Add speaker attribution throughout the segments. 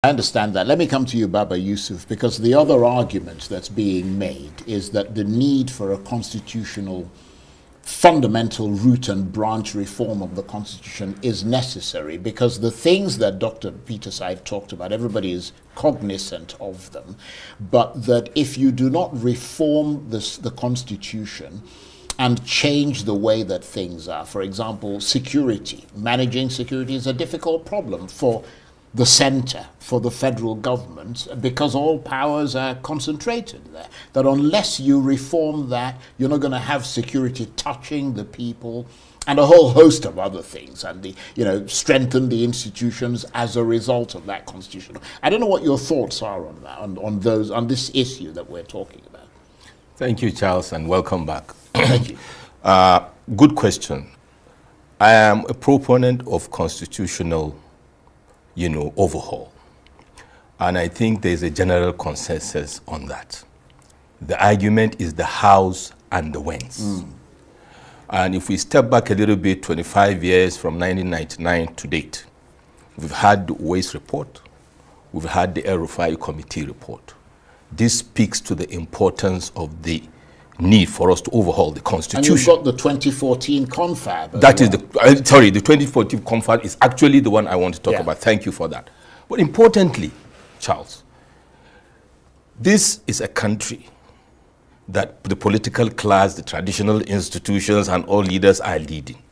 Speaker 1: I understand that. Let me come to you, Baba Yusuf, because the other argument that's being made is that the need for a constitutional fundamental root and branch reform of the Constitution is necessary because the things that Dr. Peter Said talked about, everybody is cognizant of them, but that if you do not reform the Constitution and change the way that things are, for example, security, managing security is a difficult problem for the center, for the federal government, because all powers are concentrated there. That unless you reform that, you're not going to have security touching the people and a whole host of other things, and strengthen the institutions as a result of that constitution. I don't know what your thoughts are on that, on this issue that we're talking about.
Speaker 2: Thank you, Charles, and welcome back.
Speaker 1: Thank you.
Speaker 2: Good question. I am a proponent of constitutional overhaul. And I think there's a general consensus on that. The argument is the hows and the whens. And if we step back a little bit, 25 years from 1999 to date, we've had the Waste report, we've had the El-Rufai committee report. This speaks to the importance of the need for us to overhaul the Constitution.
Speaker 1: And you've got the 2014 confab.
Speaker 2: That is the 2014 confab is actually the one I want to talk about. Thank you for that. But importantly, Charles, this is a country that the political class, the traditional institutions, and all leaders are leading.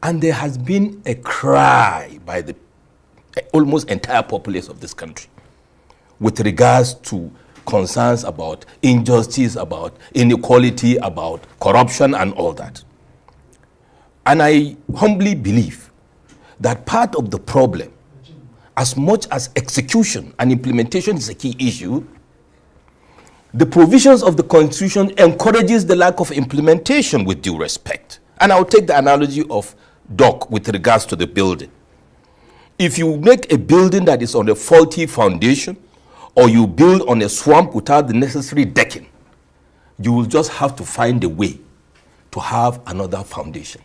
Speaker 2: And there has been a cry by the almost entire populace of this country with regards to concerns about injustice, about inequality, about corruption, and all that. And I humbly believe that part of the problem, as much as execution and implementation is a key issue, the provisions of the Constitution encourages the lack of implementation with due respect. And I'll take the analogy of dock with regards to the building. If you make a building that is on a faulty foundation, or you build on a swamp without the necessary decking, you will just have to find a way to have another foundation.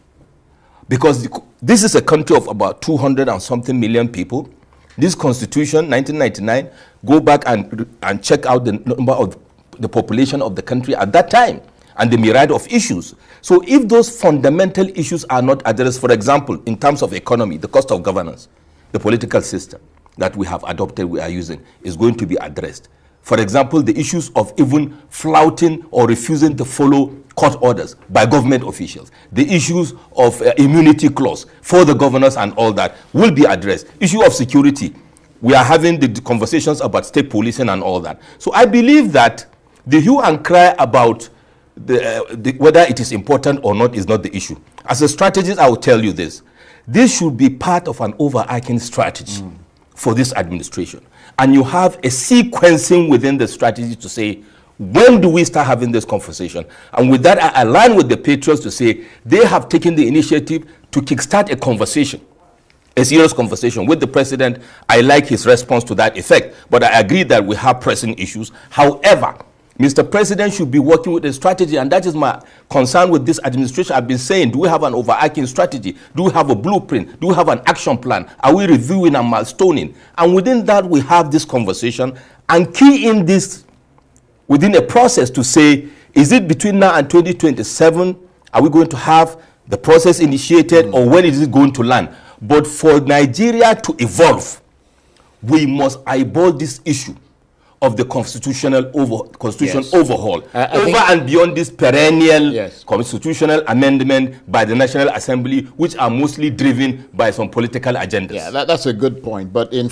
Speaker 2: Because this is a country of about 200 and something million people. This Constitution, 1999, go back and check out the number of the population of the country at that time and the myriad of issues. So if those fundamental issues are not addressed, for example, in terms of economy, the cost of governance, the political system that we have adopted, we are using, is going to be addressed. For example, the issues of even flouting or refusing to follow court orders by government officials, the issues of immunity clause for the governors and all that will be addressed. Issue of security, we are having the conversations about state policing and all that. So I believe that the hue and cry about whether it is important or not is not the issue. As a strategist, I will tell you this. This should be part of an overarching strategy for this administration. And you have a sequencing within the strategy to say, when do we start having this conversation? And with that, I align with the patriots to say they have taken the initiative to kickstart a conversation, a serious conversation with the president. I like his response to that effect, but I agree that we have pressing issues. However, Mr. President should be working with a strategy, and that is my concern with this administration. I've been saying, do we have an overarching strategy? Do we have a blueprint? Do we have an action plan? Are we reviewing and milestoning? And within that, we have this conversation and key in this within a process to say, is it between now and 2027? Are we going to have the process initiated, or when is it going to land? But for Nigeria to evolve, we must eyeball this issue of the constitutional overhaul, over and beyond this perennial constitutional amendment by the National Assembly, which are mostly driven by some political agendas.
Speaker 1: Yeah, that's a good point. But in